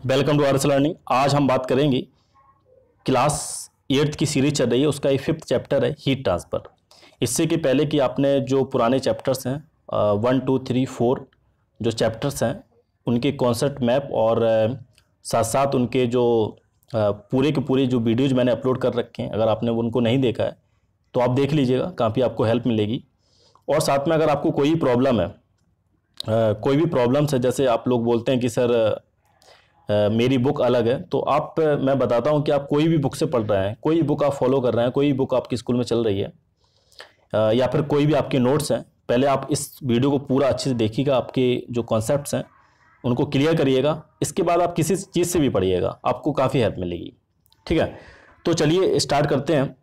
Welcome to RS learning. आज हम बात करेंगे क्लास 8th की सीरीज चल रही है, उसका एक 5th चैप्टर है हीट ट्रांसफ़र। इससे कि पहले कि आपने जो पुराने चैप्टर्स हैं 1, 2, 3, 4 जो चैप्टर्स हैं उनके कॉन्सेप्ट मैप और साथ साथ उनके जो पूरे के पूरे जो वीडियोज मैंने अपलोड कर रखे हैं, अगर आपने उनको नहीं देखा है तो आप देख लीजिएगा, काफ़ी आपको हेल्प मिलेगी। और साथ में अगर आपको कोई प्रॉब्लम है, कोई भी प्रॉब्लम्स है, जैसे आप लोग बोलते हैं कि सर मेरी बुक अलग है, तो आप मैं बताता हूं कि आप कोई भी बुक से पढ़ रहे हैं, कोई बुक आप फॉलो कर रहे हैं, कोई बुक आपकी स्कूल में चल रही है या फिर कोई भी आपके नोट्स हैं, पहले आप इस वीडियो को पूरा अच्छे से देखिएगा, आपके जो कॉन्सेप्ट्स हैं उनको क्लियर करिएगा। इसके बाद आप किसी चीज़ से भी पढ़िएगा, आपको काफ़ी हेल्प मिलेगी। ठीक है, तो चलिए स्टार्ट करते हैं।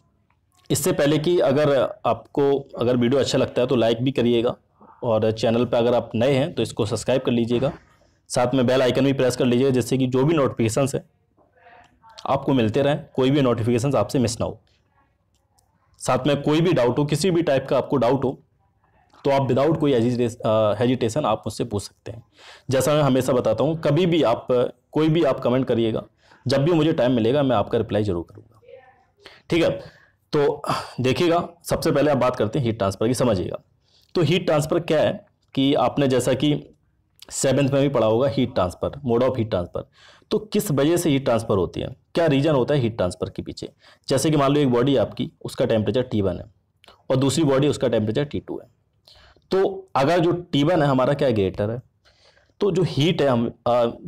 इससे पहले कि अगर वीडियो अच्छा लगता है तो लाइक भी करिएगा, और चैनल पर अगर आप नए हैं तो इसको सब्सक्राइब कर लीजिएगा, साथ में बेल आइकन भी प्रेस कर लीजिएगा, जिससे कि जो भी नोटिफिकेशंस है आपको मिलते रहें, कोई भी नोटिफिकेशंस आपसे मिस ना हो। साथ में कोई भी डाउट हो, किसी भी टाइप का आपको डाउट हो, तो आप विदाउट कोई हेजिटेशन आप मुझसे पूछ सकते हैं। जैसा मैं हमेशा बताता हूँ, कभी भी आप कोई भी आप कमेंट करिएगा, जब भी मुझे टाइम मिलेगा मैं आपका रिप्लाई जरूर करूँगा। ठीक है, तो देखिएगा, सबसे पहले आप बात करते हैं हीट ट्रांसफ़र की, समझिएगा। तो हीट ट्रांसफ़र क्या है कि आपने जैसा कि 7th में भी पढ़ा होगा, heat transfer, mode of heat transfer. तो किस वजह से हीट ट्रांसफ़र होती है, क्या रीजन होता है हीट ट्रांसफ़र के पीछे। जैसे कि मान लो एक बॉडी आपकी, उसका टेम्परेचर T1 है और दूसरी बॉडी उसका टेम्परेचर T2 है। तो अगर जो T1 है हमारा क्या ग्रेटर है, तो जो हीट है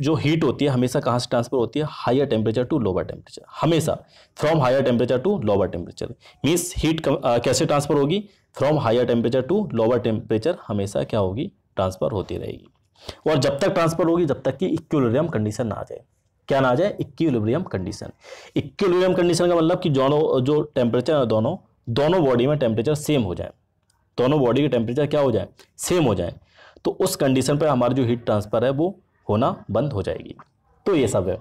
जो हीट होती है हमेशा कहाँ से ट्रांसफर होती है, higher temperature to lower temperature, हमेशा from higher temperature to lower temperature. Means heat कैसे ट्रांसफर होगी, from higher temperature to lower temperature हमेशा क्या होगी, ट्रांसफर होती रहेगी। और जब तक ट्रांसफर होगी, जब तक कि इक्विलिब्रियम कंडीशन ना आ जाए। क्या ना आ जाए, इक्विलिब्रियम कंडीशन। इक्विलिब्रियम कंडीशन का मतलब कि जो टेम्परेचर है दोनों बॉडी में टेम्परेचर सेम हो जाए, दोनों बॉडी के टेम्परेचर क्या हो जाए, सेम हो जाए। तो उस कंडीशन पर हमारी जो हीट ट्रांसफर है वो होना बंद हो जाएगी। तो ये सब है।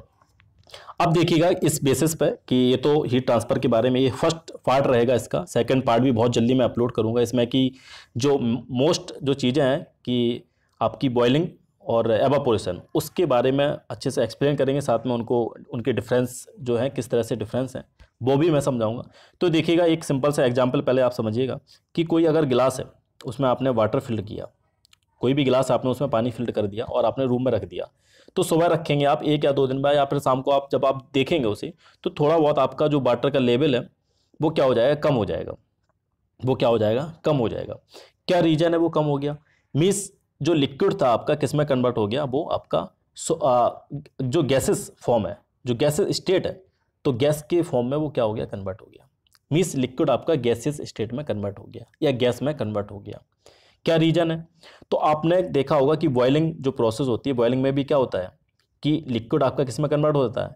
अब देखिएगा इस बेसिस पे कि ये तो हीट ट्रांसफर के बारे में ये फर्स्ट पार्ट रहेगा, इसका सेकंड पार्ट भी बहुत जल्दी मैं अपलोड करूंगा। इसमें कि जो मोस्ट जो चीज़ें हैं कि आपकी बॉइलिंग और एवापोरेशन, उसके बारे में अच्छे से एक्सप्लेन करेंगे, साथ में उनके डिफरेंस जो है, किस तरह से डिफरेंस है वो भी मैं समझाऊंगा। तो देखिएगा, एक सिंपल सा एग्जाम्पल पहले आप समझिएगा कि कोई अगर गिलास है, उसमें आपने वाटर फिल किया, कोई भी गिलास आपने उसमें पानी फिल्टर कर दिया और आपने रूम में रख दिया। तो सुबह रखेंगे आप 1 या 2 दिन बाद, या फिर शाम को जब आप देखेंगे उसे, तो थोड़ा बहुत आपका जो वाटर का लेवल है वो क्या हो जाएगा, कम हो जाएगा। वो क्या हो जाएगा, कम हो जाएगा। क्या रीजन है वो कम हो गया, मीन्स जो लिक्विड था आपका किस में कन्वर्ट हो गया, वो आपका जो गैसेस फॉर्म है, जो गैसेस स्टेट है, तो गैस के फॉर्म में वो क्या हो गया, कन्वर्ट हो गया। मीन्स लिक्विड आपका गैसेस स्टेट में कन्वर्ट हो गया या गैस में कन्वर्ट हो गया। क्या रीजन है, तो आपने देखा होगा कि बॉइलिंग जो प्रोसेस होती है, बॉइलिंग में भी क्या होता है कि लिक्विड आपका किस में कन्वर्ट हो जाता है,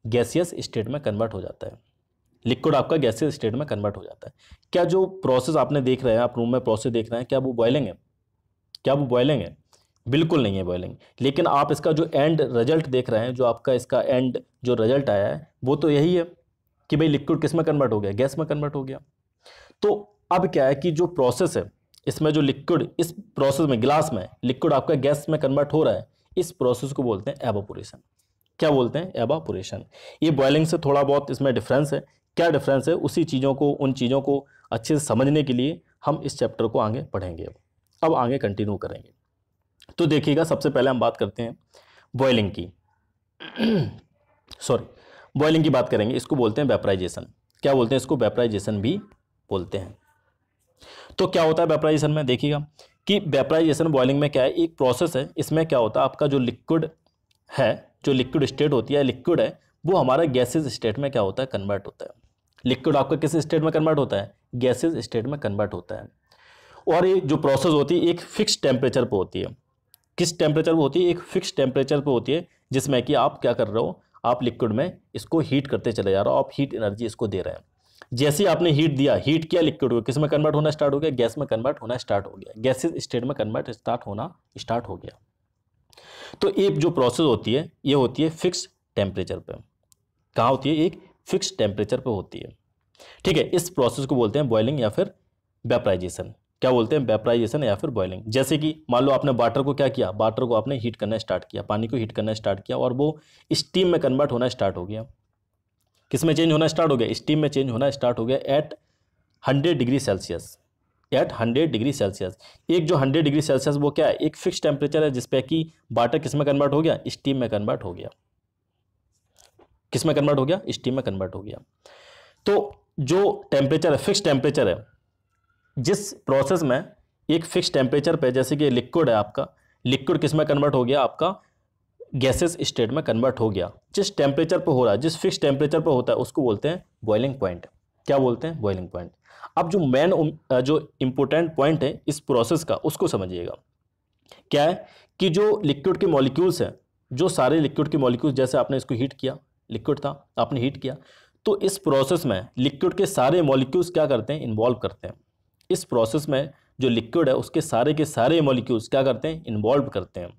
गैसियस स्टेट में कन्वर्ट हो जाता है। लिक्विड आपका गैसियस स्टेट में कन्वर्ट हो जाता है। क्या जो प्रोसेस आपने देख रहे हैं, आप रूम में प्रोसेस देख रहे हैं, क्या वो बॉइलिंग है, क्या वो बॉइलिंग है, बिल्कुल नहीं है बॉइलिंग। लेकिन आप इसका जो एंड रिजल्ट देख रहे हैं, जो आपका इसका एंड जो रिजल्ट आया है, वो तो यही है कि भाई लिक्विड किस में कन्वर्ट हो गया, गैस में कन्वर्ट हो गया। तो अब क्या है कि जो प्रोसेस है, इसमें जो लिक्विड, इस प्रोसेस में गिलास में लिक्विड आपका गैस में कन्वर्ट हो रहा है, इस प्रोसेस को बोलते हैं एवापोरेशन। क्या बोलते हैं, एवापोरेशन। ये बॉइलिंग से थोड़ा बहुत इसमें डिफरेंस है। क्या डिफरेंस है, उसी चीज़ों को, उन चीज़ों को अच्छे से समझने के लिए हम इस चैप्टर को आगे पढ़ेंगे। अब आगे कंटिन्यू करेंगे। तो देखिएगा, सबसे पहले हम बात करते हैं बॉइलिंग की बॉइलिंग की बात करेंगे। इसको बोलते हैं वेपराइजेशन। क्या बोलते हैं इसको, वेपराइजेशन भी बोलते हैं। तो क्या होता है वेपराइजेशन में, देखिएगा कि वेपराइजेशन बॉइलिंग में क्या है, एक प्रोसेस है। इसमें क्या होता है, आपका जो लिक्विड है, जो लिक्विड स्टेट होती है, लिक्विड है, वो हमारा गैसेज स्टेट में क्या होता है, कन्वर्ट होता है। लिक्विड आपका किस स्टेट में कन्वर्ट होता है, गैसेज स्टेट में कन्वर्ट होता है। और ये जो प्रोसेस होती है एक फिक्स टेम्परेचर पर होती है। किस टेम्परेचर पर होती है, एक फिक्स टेम्परेचर पर होती है, जिसमें कि आप क्या कर रहे हो, आप लिक्विड में इसको हीट करते चले जा रहे हो, आप हीट एनर्जी इसको दे रहे हैं। जैसे आपने हीट दिया, हीट किया, लिक्विड को किस में कन्वर्ट होना स्टार्ट हो गया, गैस में कन्वर्ट होना स्टार्ट हो गया, गैसेज स्टेट में कन्वर्ट होना स्टार्ट हो गया। तो एक जो प्रोसेस होती है, ये होती है फिक्स टेम्परेचर पे। कहाँ होती है, एक फिक्स टेम्परेचर पे होती है। ठीक है, इस प्रोसेस को बोलते हैं बॉइलिंग या फिर वेपराइजेशन। क्या बोलते हैं, वेपराइजेशन या फिर बॉइलिंग। जैसे कि मान लो आपने वाटर को क्या किया, वाटर को आपने हीट करना स्टार्ट किया, पानी को हीट करना स्टार्ट किया और वो स्टीम में कन्वर्ट होना स्टार्ट हो गया। किस में चेंज होना स्टार्ट हो गया, स्टीम में चेंज होना स्टार्ट हो गया at 100 degree Celsius, at 100 degree Celsius. एक जो 100 डिग्री सेल्सियस वो क्या है, एक फिक्स टेम्परेचर है जिसपे कि वाटर किस में कन्वर्ट हो गया, स्टीम में कन्वर्ट हो गया। किस में कन्वर्ट हो गया, स्टीम में कन्वर्ट हो गया। तो जो टेम्परेचर है, फिक्स टेम्परेचर है, जिस प्रोसेस में एक फिक्स टेम्परेचर पे, जैसे कि लिक्विड है आपका, लिक्विड किस में कन्वर्ट हो गया, आपका गैसेस स्टेट में कन्वर्ट हो गया। जिस टेम्परेचर पे हो रहा है, जिस फिक्स टेम्परेचर पे होता है, उसको बोलते हैं बॉइलिंग पॉइंट। क्या बोलते हैं, बॉइलिंग पॉइंट। अब जो मेन जो इंपॉर्टेंट पॉइंट है इस प्रोसेस का, उसको समझिएगा। क्या है कि जो लिक्विड के मॉलिक्यूल्स हैं, जो सारे लिक्विड के मॉलिक्यूल्स, जैसे आपने इसको हीट किया, लिक्विड था, आपने हीट किया, तो इस प्रोसेस में लिक्विड के सारे मॉलिक्यूल्स क्या करते हैं, इन्वॉल्व करते हैं। इस प्रोसेस में जो लिक्विड है उसके सारे मॉलिक्यूल्स क्या करते हैं, इन्वॉल्व करते हैं।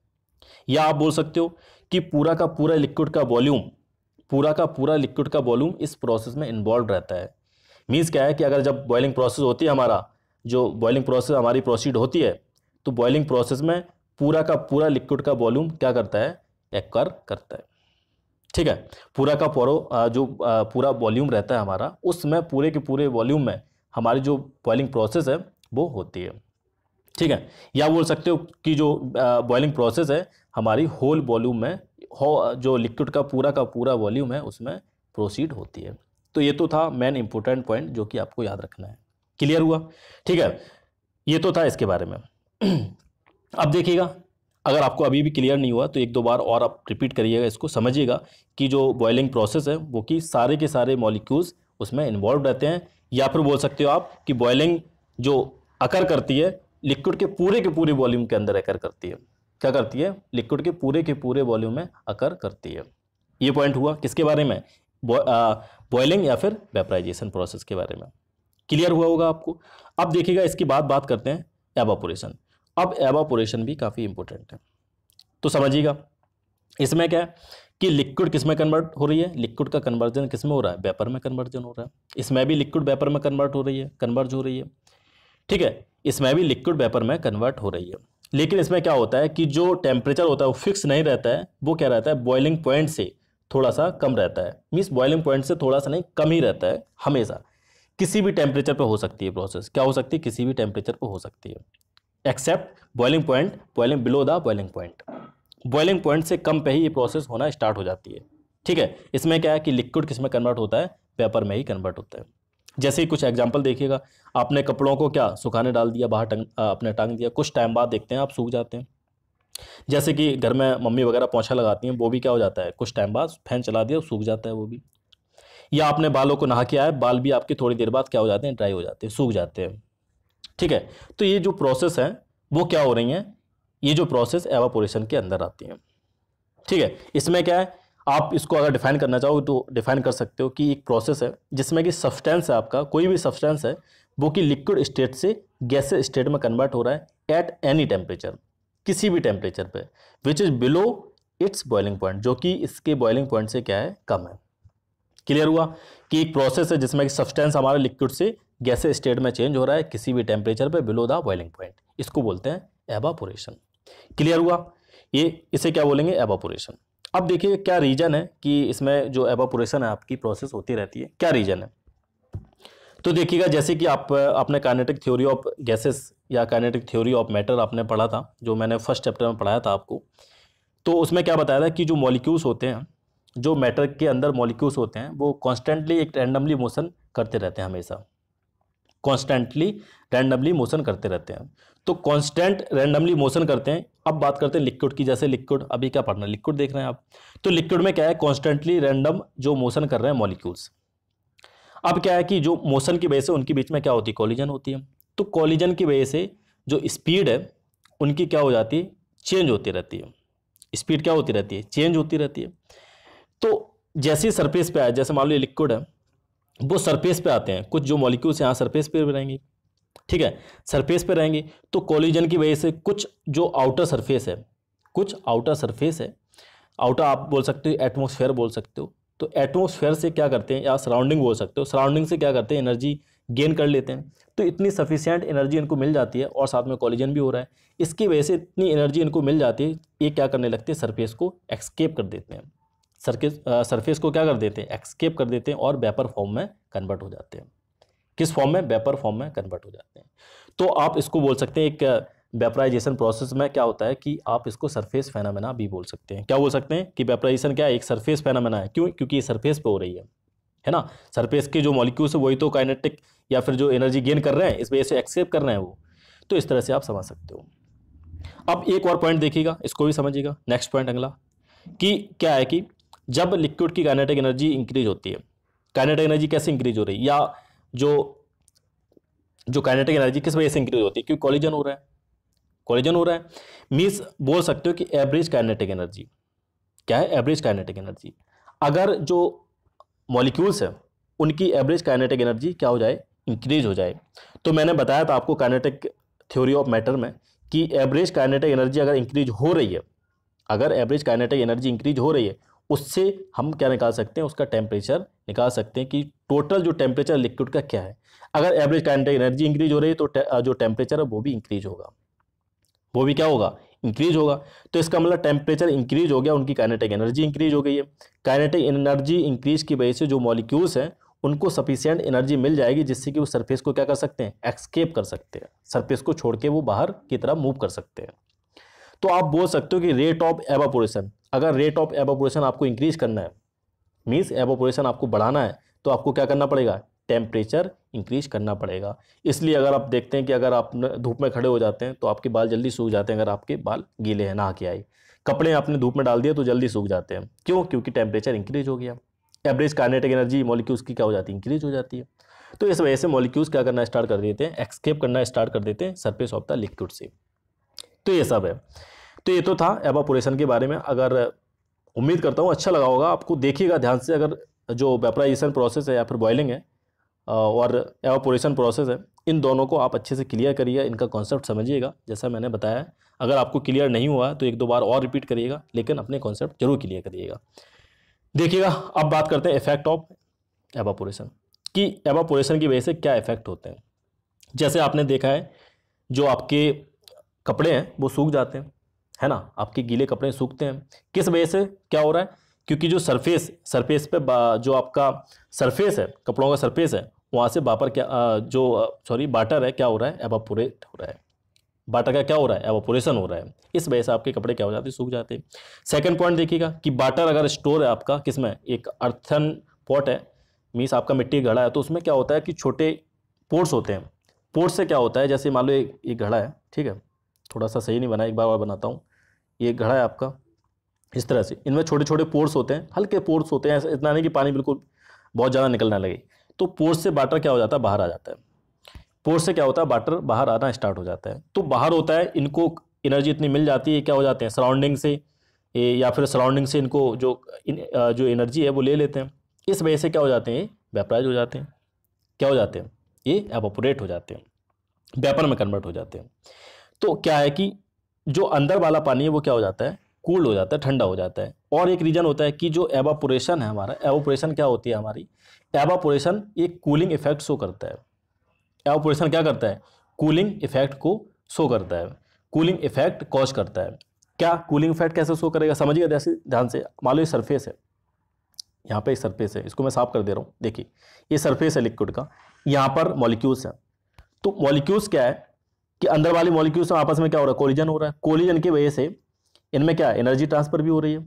या आप बोल सकते हो कि पूरा का पूरा लिक्विड का वॉल्यूम, पूरा का पूरा लिक्विड का वॉल्यूम इस प्रोसेस में इन्वॉल्व रहता है। मीन्स क्या है कि अगर जब बॉइलिंग प्रोसेस होती है, हमारा जो बॉइलिंग प्रोसेस हमारी प्रोसीड होती है, तो बॉइलिंग प्रोसेस में पूरा का पूरा लिक्विड का वॉल्यूम क्या करता है, एक्कर करता है। ठीक है, पूरा का पूरा वॉल्यूम रहता है हमारा, उसमें पूरे के पूरे वॉल्यूम में हमारी जो बॉइलिंग प्रोसेस है वो होती है। ठीक है, या बोल सकते हो कि जो बॉइलिंग प्रोसेस है हमारी होल वॉल्यूम में, जो लिक्विड का पूरा वॉल्यूम है उसमें प्रोसीड होती है। तो ये तो था मेन इंपॉर्टेंट पॉइंट जो कि आपको याद रखना है। क्लियर हुआ? ठीक है, ये तो था इसके बारे में। अब देखिएगा, अगर आपको अभी भी क्लियर नहीं हुआ तो एक दो बार और आप रिपीट करिएगा, इसको समझिएगा कि जो बॉइलिंग प्रोसेस है वो कि सारे के सारे मॉलिक्यूल्स उसमें इन्वॉल्व रहते हैं। या फिर बोल सकते हो आप कि बॉइलिंग जो अकर करती है लिक्विड के पूरे वॉल्यूम के अंदर अकर करती है। क्या करती है, लिक्विड के पूरे वॉल्यूम में अकर करती है। ये पॉइंट हुआ किसके बारे में, बॉइलिंग या फिर वेपराइजेशन प्रोसेस के बारे में। क्लियर हुआ होगा आपको। अब देखिएगा, इसकी बात करते हैं एवापोरेशन। अब एवापोरेशन भी काफ़ी इंपॉर्टेंट है, तो समझिएगा। इसमें क्या है कि लिक्विड किस में कन्वर्ट हो रही है, लिक्विड का कन्वर्जन किस में हो रहा है, वेपर में कन्वर्जन हो रहा है। इसमें भी लिक्विड वेपर में कन्वर्ट हो रही है, कन्वर्ज हो रही है। ठीक है, इसमें भी लिक्विड वेपर में कन्वर्ट हो रही है। लेकिन इसमें क्या होता है कि जो टेम्परेचर होता है वो फिक्स नहीं रहता है, वो क्या रहता है, बॉइलिंग पॉइंट से थोड़ा सा कम रहता है। मीन्स बॉइलिंग पॉइंट से थोड़ा सा नहीं, कम ही रहता है हमेशा। किसी भी टेम्परेचर पर हो सकती है प्रोसेस, क्या हो सकती है, किसी भी टेम्परेचर पर हो सकती है, except boiling point, boiling below the boiling point. Boiling point से कम पे ही ये प्रोसेस होना स्टार्ट हो जाती है। ठीक है, इसमें क्या है कि लिक्विड किस में कन्वर्ट होता है, वेपर में ही कन्वर्ट होता है। जैसे ही कुछ एग्जांपल देखिएगा, आपने कपड़ों को क्या सुखाने डाल दिया, बाहर आपने टांग दिया, कुछ टाइम बाद देखते हैं आप सूख जाते हैं। जैसे कि घर में मम्मी वगैरह पोंछा लगाती हैं, वो भी क्या हो जाता है, कुछ टाइम बाद फैन चला दिया सूख जाता है वो भी। या आपने बालों को नहा के आए, बाल भी आपके थोड़ी देर बाद क्या हो जाते हैं, ड्राई हो जाते हैं, सूख जाते हैं। ठीक है, तो ये जो प्रोसेस है वो क्या हो रही हैं, ये जो प्रोसेस एवापोरेशन के अंदर आती है। ठीक है, इसमें क्या है, आप इसको अगर डिफाइन करना चाहो तो डिफाइन कर सकते हो कि एक प्रोसेस है जिसमें कि सब्सटेंस है, आपका कोई भी सब्सटेंस है वो कि लिक्विड स्टेट से गैसेस स्टेट में कन्वर्ट हो रहा है एट एनी टेम्परेचर, किसी भी टेम्परेचर पे, which is below it's boiling point, जो कि इसके बॉइलिंग पॉइंट से क्या है, कम है। क्लियर हुआ कि एक प्रोसेस है जिसमें कि सब्सटेंस हमारे लिक्विड से गैसेस स्टेट में चेंज हो रहा है किसी भी टेम्परेचर पे बिलो द बॉइलिंग पॉइंट, इसको बोलते हैं एवापोरेशन। क्लियर हुआ, ये इसे क्या बोलेंगे, एवापोरेशन। अब देखिए क्या रीजन है कि इसमें जो एवापोरेशन है आपकी प्रोसेस होती रहती है, क्या रीजन है। तो देखिएगा, जैसे कि आपने काइनेटिक थ्योरी ऑफ गैसेस या काइनेटिक थ्योरी ऑफ मैटर आपने पढ़ा था, जो मैंने फर्स्ट चैप्टर में पढ़ाया था आपको। तो उसमें क्या बताया था कि जो मॉलिक्यूल्स होते हैं, जो मैटर के अंदर मॉलिक्यूल्स होते हैं, वो कॉन्स्टेंटली एक रैंडमली मोशन करते रहते हैं, हमेशा कॉन्स्टेंटली रैंडमली मोशन करते रहते हैं। तो कांस्टेंट रैंडमली मोशन करते हैं। अब बात करते हैं लिक्विड की, जैसे लिक्विड अभी क्या पढ़ना, लिक्विड देख रहे हैं आप, तो लिक्विड में क्या है, कॉन्स्टेंटली रैंडम जो मोशन कर रहे हैं मॉलिक्यूल्स। अब क्या है कि जो मोशन की वजह से उनके बीच में क्या होती है, कॉलिजन होती है। तो कॉलिजन की वजह से जो स्पीड है उनकी क्या हो जाती है, चेंज होती रहती है। स्पीड क्या होती रहती है, चेंज होती रहती है। तो जैसे सरफेस पे आए, जैसे मान लो लिक्विड है, वो सरफेस पे आते हैं, कुछ जो मॉलिक्यूल्स यहाँ सरफेस पे रहेंगे। ठीक है, सरफेस पे रहेंगे तो कॉलिजन की वजह से कुछ जो आउटर सरफेस है, कुछ आउटर सरफेस है, आउटर आप बोल सकते हो, एटमॉस्फेयर बोल सकते हो। तो एटमॉस्फेयर से क्या करते हैं, या सराउंडिंग बोल सकते हो, सराउंडिंग से क्या करते हैं, एनर्जी गेन कर लेते हैं। तो इतनी सफिशिएंट एनर्जी इनको मिल जाती है और साथ में कॉलिजन भी हो रहा है, इसकी वजह से इतनी एनर्जी इनको मिल जाती है, ये क्या करने लगते हैं, सरफेस को एक्सकेप कर देते हैं। सरफेस को क्या कर देते हैं, एक्सकेप कर देते हैं और वेपर फॉर्म में कन्वर्ट हो जाते हैं। किस फॉर्म में, वेपर फॉर्म में कन्वर्ट हो जाते हैं। तो आप इसको बोल सकते हैं, एक वेपराइजेशन प्रोसेस में क्या होता है कि आप इसको सरफेस फेनोमेना भी बोल सकते हैं। क्या बोल सकते हैं कि वेपराइजेशन क्या है, एक सरफेस फेनोमेना है। क्यों, क्योंकि ये सरफेस पे हो रही है ना। सरफेस के जो मॉलिक्यूल्स है वही तो काइनेटिक या फिर जो एनर्जी गेन कर रहे हैं, इस वजह से एक्सेप्ट कर रहे हैं वो। तो इस तरह से आप समझ सकते हो। अब एक और पॉइंट देखिएगा, इसको भी समझिएगा। नेक्स्ट पॉइंट अगला कि क्या है कि जब लिक्विड की काइनेटिक एनर्जी इंक्रीज होती है, काइनेटिक एनर्जी कैसे इंक्रीज हो रही है, या जो काइनेटिक एनर्जी किस वजह से इंक्रीज होती है, क्योंकि कॉलिजन हो रहा है, कॉलिजन हो रहा है। मीन्स बोल सकते हो कि एवरेज काइनेटिक एनर्जी क्या है, एवरेज काइनेटिक एनर्जी। अगर जो मॉलिक्यूल्स है उनकी एवरेज काइनेटिक एनर्जी क्या हो जाए, इंक्रीज हो जाए। तो मैंने बताया था आपको काइनेटिक थ्योरी ऑफ मैटर में कि एवरेज काइनेटिक एनर्जी अगर इंक्रीज हो रही है, अगर एवरेज काइनेटिक एनर्जी इंक्रीज हो रही है, उससे हम क्या निकाल सकते हैं, उसका टेम्परेचर निकाल सकते हैं कि टोटल जो टेम्परेचर लिक्विड का क्या है। अगर एवरेज काइनेटिक एनर्जी इंक्रीज हो रही है तो जो टेम्परेचर है वो भी इंक्रीज होगा, वो भी क्या होगा, इंक्रीज होगा। तो इसका मतलब टेम्परेचर इंक्रीज हो गया, उनकी काइनेटिक एनर्जी इंक्रीज हो गई है। काइनेटिक एनर्जी इंक्रीज की वजह से जो मॉलिक्यूल्स हैं उनको सफिशिएंट एनर्जी मिल जाएगी, जिससे कि वो सरफेस को क्या कर सकते हैं, एक्सकेप कर सकते हैं, सरफेस को छोड़ के वो बाहर की तरफ मूव कर सकते हैं। तो आप बोल सकते हो कि रेट ऑफ एवापोरेशन, अगर रेट ऑफ एवापोरेशन आपको इंक्रीज करना है, मीन्स एवापोरेशन आपको बढ़ाना है, तो आपको क्या करना पड़ेगा, टेम्परेचर इंक्रीज करना पड़ेगा। इसलिए अगर आप देखते हैं कि अगर आप धूप में खड़े हो जाते हैं तो आपके बाल जल्दी सूख जाते हैं, अगर आपके बाल गीले हैं, नहा के आए, कपड़े आपने धूप में डाल दिए तो जल्दी सूख जाते हैं। क्यों, क्योंकि टेम्परेचर इंक्रीज हो गया, एवरेज काइनेटिक एनर्जी मॉलिक्यूल्स की क्या हो जाती है, इंक्रीज हो जाती है। तो इस वजह से मॉलिक्यूल्स क्या करना स्टार्ट कर देते हैं, एक्सकेप करना स्टार्ट कर देते हैं सरफेस ऑफ द लिक्विड से। तो ये सब है। तो ये तो था एवापोरेशन के बारे में। अगर उम्मीद करता हूँ अच्छा लगा होगा आपको। देखिएगा ध्यान से, अगर जो वेपराइजेशन प्रोसेस है या फिर बॉइलिंग है और एवापोरेशन प्रोसेस है, इन दोनों को आप अच्छे से क्लियर करिएगा, इनका कॉन्सेप्ट समझिएगा जैसा मैंने बताया। अगर आपको क्लियर नहीं हुआ तो एक दो बार और रिपीट करिएगा, लेकिन अपने कॉन्सेप्ट जरूर क्लियर करिएगा। देखिएगा अब बात करते हैं इफेक्ट ऑफ एवापोरेशन, कि एवापोरेशन की वजह से क्या इफेक्ट होते हैं। जैसे आपने देखा है, जो आपके कपड़े हैं वो सूख जाते हैं, है ना, आपके गीले कपड़े सूखते हैं। किस वजह से क्या हो रहा है, क्योंकि जो सरफेस पे जो आपका सरफेस है, कपड़ों का सरफेस है, वहाँ से वापर वाटर है, क्या हो रहा है, एवापोरेट हो रहा है। वाटर का क्या हो रहा है, एवापोरेशन हो रहा है। इस वजह से आपके कपड़े क्या हो जाते हैं, सूख जाते हैं। सेकंड पॉइंट देखिएगा कि वाटर अगर स्टोर है आपका किसमें, एक अर्थन पॉट है, मीन्स आपका मिट्टी का घड़ा है, तो उसमें क्या होता है कि छोटे पोर्स होते हैं। पोर्स से क्या होता है, जैसे मान लो एक घड़ा है, ठीक है, थोड़ा सा सही नहीं बना, एक बार और बनाता हूँ। ये घड़ा है आपका, इस तरह से इनमें छोटे छोटे पोर्स होते हैं, हल्के पोर्स होते हैं, इतना नहीं कि पानी बिल्कुल बहुत ज़्यादा निकलने लगे। तो पोर्स से वाटर क्या हो जाता है, बाहर आ जाता है। पोर्स से क्या होता है, वाटर बाहर आना स्टार्ट हो जाता है। तो बाहर होता है, इनको एनर्जी इतनी मिल जाती है, क्या हो जाते हैं, सराउंडिंग से या फिर सराउंडिंग से इनको जो एनर्जी है वो ले लेते हैं। इस वजह से क्या हो जाते हैं, वेपराइज हो जाते हैं। क्या हो जाते हैं, ये एवापोरेट हो जाते हैं, वेपर में कन्वर्ट हो जाते हैं। तो क्या है कि जो अंदर वाला पानी है वो क्या हो जाता है, कूल हो जाता है, ठंडा हो जाता है। और एक रीजन होता है कि जो एवापोरेशन है हमारा, एवापोरेशन क्या होती है हमारी, एवापोरेशन एक कूलिंग इफेक्ट शो करता है। एवापोरेशन क्या करता है, कूलिंग इफेक्ट को शो करता है, कूलिंग इफेक्ट कॉज करता है। क्या कूलिंग इफेक्ट कैसे शो करेगा, समझिएगा जैसे ध्यान से। मान लो ये सरफेस है, यहाँ पे एक सरफेस है, इसको मैं साफ कर दे रहा हूँ। देखिए ये सरफेस है लिक्विड का, यहाँ पर मॉलिक्यूल्स हैं। तो मॉलिक्यूल्स क्या है कि अंदर वाले मॉलिक्यूल्स आपस में क्या हो रहा है, कोलिजन हो रहा है। कोलिजन की वजह से इनमें क्या एनर्जी ट्रांसफर भी हो रही है,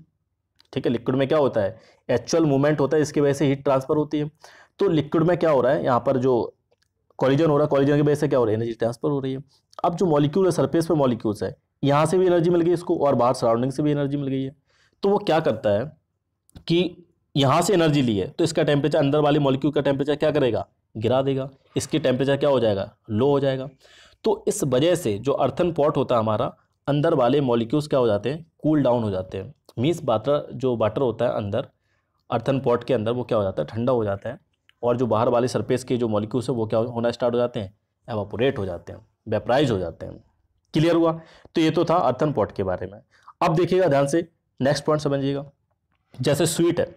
ठीक है। लिक्विड में क्या होता है, एक्चुअल मूवमेंट होता है, इसकी वजह से हीट ट्रांसफर होती है। तो लिक्विड में क्या हो रहा है, यहाँ पर जो कोलिजन हो रहा है, कोलिजन की वजह से क्या हो रहा है, एनर्जी ट्रांसफर हो रही है। अब जो मॉलिक्यूल है, सरफेस पे मॉलिक्यूल्स है, यहाँ से भी एनर्जी मिल गई इसको, और बाहर सराउंडिंग से भी एनर्जी मिल गई है। तो वो क्या करता है कि यहाँ से एनर्जी ली है तो इसका टेम्परेचर, अंदर वाले मॉलिक्यूल का टेम्परेचर क्या करेगा, गिरा देगा। इसकी टेम्परेचर क्या हो जाएगा, लो हो जाएगा। तो इस वजह से जो अर्थन पॉट होता है हमारा, अंदर वाले मॉलिक्यूल्स क्या हो जाते हैं, कूल डाउन हो जाते हैं। मीन्स वाटर होता है अंदर अर्थन पॉट के अंदर, वो क्या हो जाता है, ठंडा हो जाता है। और जो बाहर वाले सरफेस के जो मॉलिक्यूल्स है वो क्या होना स्टार्ट हो जाते हैं, एवापोरेट हो जाते हैं, वेपराइज हो जाते हैं। क्लियर हुआ। तो ये तो था अर्थन पॉट के बारे में। अब देखिएगा ध्यान से, नेक्स्ट पॉइंट समझिएगा। जैसे स्वीट है,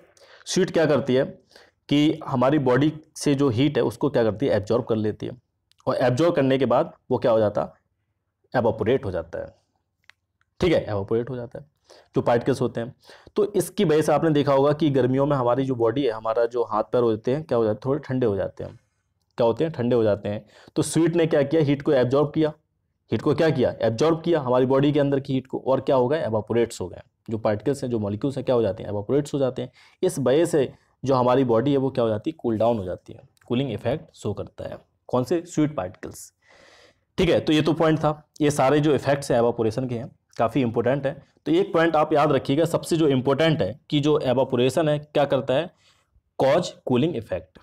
स्वीट क्या करती है कि हमारी बॉडी से जो हीट है उसको क्या करती है, एब्जॉर्ब कर लेती है, और एब्जॉर्ब करने के बाद वो क्या हो जाता है, एवापोरेट हो जाता है। ठीक है, एवापोरेट हो जाता है जो पार्टिकल्स होते हैं। तो इसकी वजह से आपने देखा होगा कि गर्मियों में हमारी जो बॉडी है, हमारा जो हाथ पैर होते हैं क्या हो जाते हैं, थोड़े ठंडे हो जाते हैं। क्या होते हैं, ठंडे हो जाते हैं। तो स्वीट ने क्या किया, हीट को एब्जॉर्ब किया, हीट को क्या किया, एब्जॉर्ब किया हमारी बॉडी के अंदर की हीट को, और क्या हो गए, एवापोरेट्स हो गए। जो पार्टिकल्स हैं, जो मॉलिक्यूल्स हैं, क्या हो जाते हैं, एवापोरेट्स हो जाते हैं। इस वजह से जो हमारी बॉडी है वो क्या हो जाती है, कूल डाउन हो जाती है। कूलिंग इफेक्ट शो करता है कौन से, स्वीट पार्टिकल्स। ठीक है, तो ये तो पॉइंट था। ये सारे जो इफेक्ट्स हैं एवापोरेशन के हैं काफ़ी इंपॉर्टेंट है। तो एक पॉइंट आप याद रखिएगा, सबसे जो इंपॉर्टेंट है कि जो एवापोरेशन है क्या करता है, कॉज कूलिंग इफेक्ट।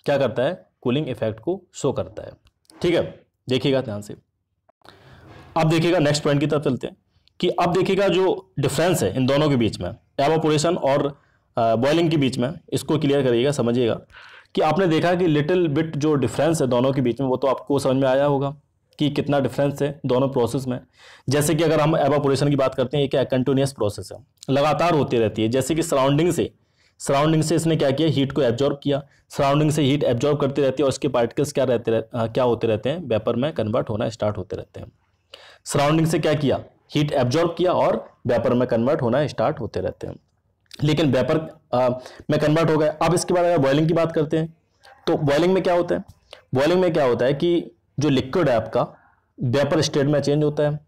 क्या करता है, कूलिंग इफेक्ट को शो करता है। ठीक है, देखिएगा ध्यान से। अब देखिएगा नेक्स्ट पॉइंट की तरफ चलते हैं कि अब देखिएगा जो डिफरेंस है इन दोनों के बीच में, एवापोरेशन और बॉइलिंग के बीच में, इसको क्लियर करिएगा, समझिएगा कि आपने देखा कि लिटिल बिट जो डिफरेंस है दोनों के बीच में, वो तो आपको समझ में आया होगा कि कितना डिफरेंस है दोनों प्रोसेस में। जैसे कि अगर हम एवापोरेशन की बात करते हैं, ये क्या कंटिन्यूअस प्रोसेस है, लगातार होती रहती है। जैसे कि सराउंडिंग से इसने क्या किया, हीट को एब्जॉर्ब किया, सराउंडिंग से हीट एब्जॉर्ब करती रहती है और उसके पार्टिकल्स क्या होते रहते हैं, वेपर में कन्वर्ट होना स्टार्ट होते रहते हैं। सराउंडिंग से क्या किया, हीट एब्जॉर्ब किया और वेपर में कन्वर्ट होना स्टार्ट होते रहते हैं। लेकिन वेपर में कन्वर्ट हो गए। अब इसके बाद अगर बॉइलिंग की बात करते हैं, तो बॉइलिंग में क्या होता है, बॉइलिंग में क्या होता है कि जो लिक्विड है आपका वेपर स्टेट में चेंज होता है।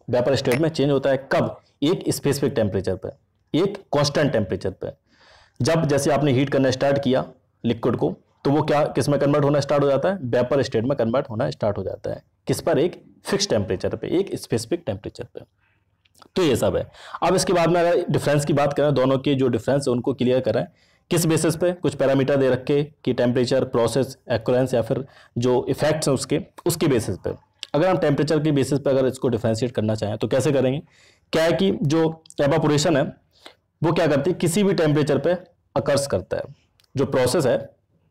वेपर स्टेट में चेंज होता है कब, एक स्पेसिफिक टेम्परेचर पे, एक कांस्टेंट टेम्परेचर पे। जब जैसे आपने हीट करना स्टार्ट किया लिक्विड को, तो वो क्या किस में कन्वर्ट होना स्टार्ट हो जाता है, वेपर स्टेट में कन्वर्ट होना स्टार्ट हो जाता है। किस पर, एक फिक्स टेम्परेचर पे, एक स्पेसिफिक टेम्परेचर पे। तो ये सब है। अब इसके बाद में अगर डिफरेंस की बात करें, दोनों के जो डिफरेंस है उनको क्लियर करें किस बेसिस पे, कुछ पैरामीटर दे रखे कि टेम्परेचर, प्रोसेस, एक्यूरेंस या फिर जो इफेक्ट्स हैं उसके बेसिस पे। अगर हम टेम्परेचर के बेसिस पे अगर इसको डिफरेंशिएट करना चाहें तो कैसे करेंगे, क्या है कि जो एवापोरेशन है वो क्या करती है, किसी भी टेम्परेचर पे अकर्स करता है। जो प्रोसेस है,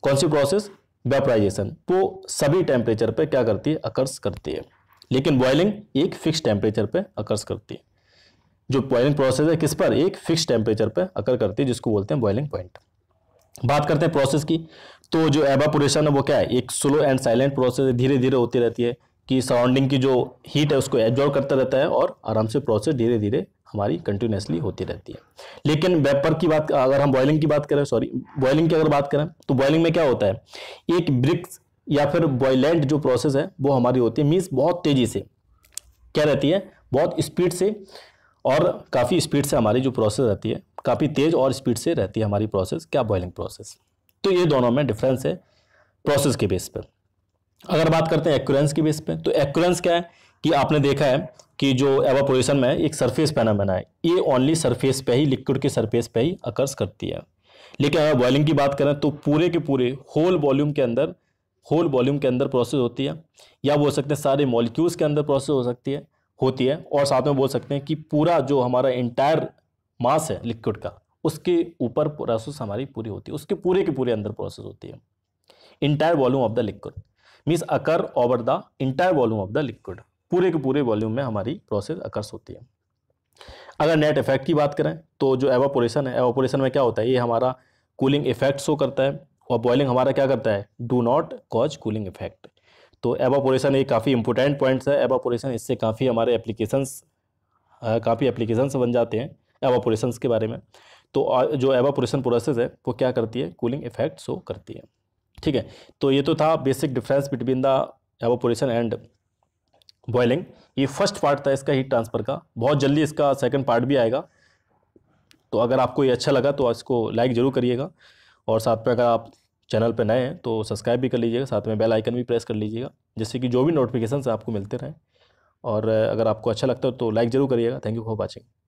कौन सी प्रोसेस, वेपराइजेशन, वो सभी टेम्परेचर पे क्या करती है, अकर्स करती है। लेकिन बॉइलिंग एक फिक्स टेम्परेचर पे अकर्स करती है। जो बॉइलिंग प्रोसेस है किस पर, एक फिक्स टेम्परेचर पे अकर करती है, जिसको बोलते हैं बॉइलिंग पॉइंट। बात करते हैं प्रोसेस की, तो जो एवापोरेशन है वो क्या है, एक स्लो एंड साइलेंट प्रोसेस है, धीरे धीरे होती रहती है कि सराउंडिंग की जो हीट है उसको एब्जॉर्ब करता रहता है और आराम से प्रोसेस धीरे धीरे हमारी कंटिन्यूसली होती रहती है। लेकिन वेपर की बात, अगर हम बॉइलिंग की बात करें, बॉइलिंग की अगर बात करें, तो बॉइलिंग में क्या होता है, एक ब्रिक्स या फिर बॉयलेंट जो प्रोसेस है वो हमारी होती है, मीन्स बहुत तेजी से क्या रहती है, बहुत स्पीड से और काफ़ी स्पीड से हमारी जो प्रोसेस रहती है, काफ़ी तेज़ और स्पीड से रहती है हमारी प्रोसेस, क्या, बॉइलिंग प्रोसेस। तो ये दोनों में डिफरेंस है प्रोसेस के बेस पर। अगर बात करते हैं एक्यूरेंस के बेस पे, तो एक्यूरेंस क्या है कि आपने देखा है कि जो एवापोरेशन में एक सरफेस फेनोमेना है, ये ओनली सरफेस पे ही, लिक्विड के सरफेस पे ही अकर्स करती है। लेकिन अगर बॉइलिंग की बात करें तो पूरे के पूरे होल वॉल्यूम के अंदर प्रोसेस होती है, या बोल सकते हैं सारे मॉलिक्यूल्स के अंदर प्रोसेस होती है, और साथ में बोल सकते हैं कि पूरा जो हमारा इंटायर मास है लिक्विड का, उसके ऊपर प्रोसेस हमारी पूरी होती है, उसके पूरे के पूरे अंदर प्रोसेस होती है। Entire volume of the liquid means occur over the entire volume of the liquid, पूरे के पूरे वॉल्यूम में हमारी प्रोसेस अकर्स होती है। अगर नेट इफेक्ट की बात करें, तो जो एवापोरेशन है, एवापोरेशन में क्या होता है, ये हमारा कूलिंग इफेक्ट शो करता है, और बॉइलिंग हमारा क्या करता है, do not cause cooling effect. तो एवापोरेशन एक काफ़ी इंपॉर्टेंट पॉइंट्स है एवापोरेशन, इससे काफ़ी हमारे एप्लीकेशंस बन जाते हैं एवापोरेशंस के बारे में। तो जो एवापोरेशन प्रोसेस है वो क्या करती है, कूलिंग इफेक्ट शो करती है। ठीक है, तो ये तो था basic difference between the evaporation and boiling. ये फर्स्ट पार्ट था इसका हीट ट्रांसफ़र का, बहुत जल्दी इसका सेकंड पार्ट भी आएगा। तो अगर आपको ये अच्छा लगा तो इसको लाइक ज़रूर करिएगा, और साथ में अगर आप चैनल पे नए हैं तो सब्सक्राइब भी कर लीजिएगा, साथ में बेल आइकन भी प्रेस कर लीजिएगा, जिससे कि जो भी नोटिफिकेशन आपको मिलते रहें। और अगर आपको अच्छा लगता है तो लाइक ज़रूर करिएगा। Thank you for watching.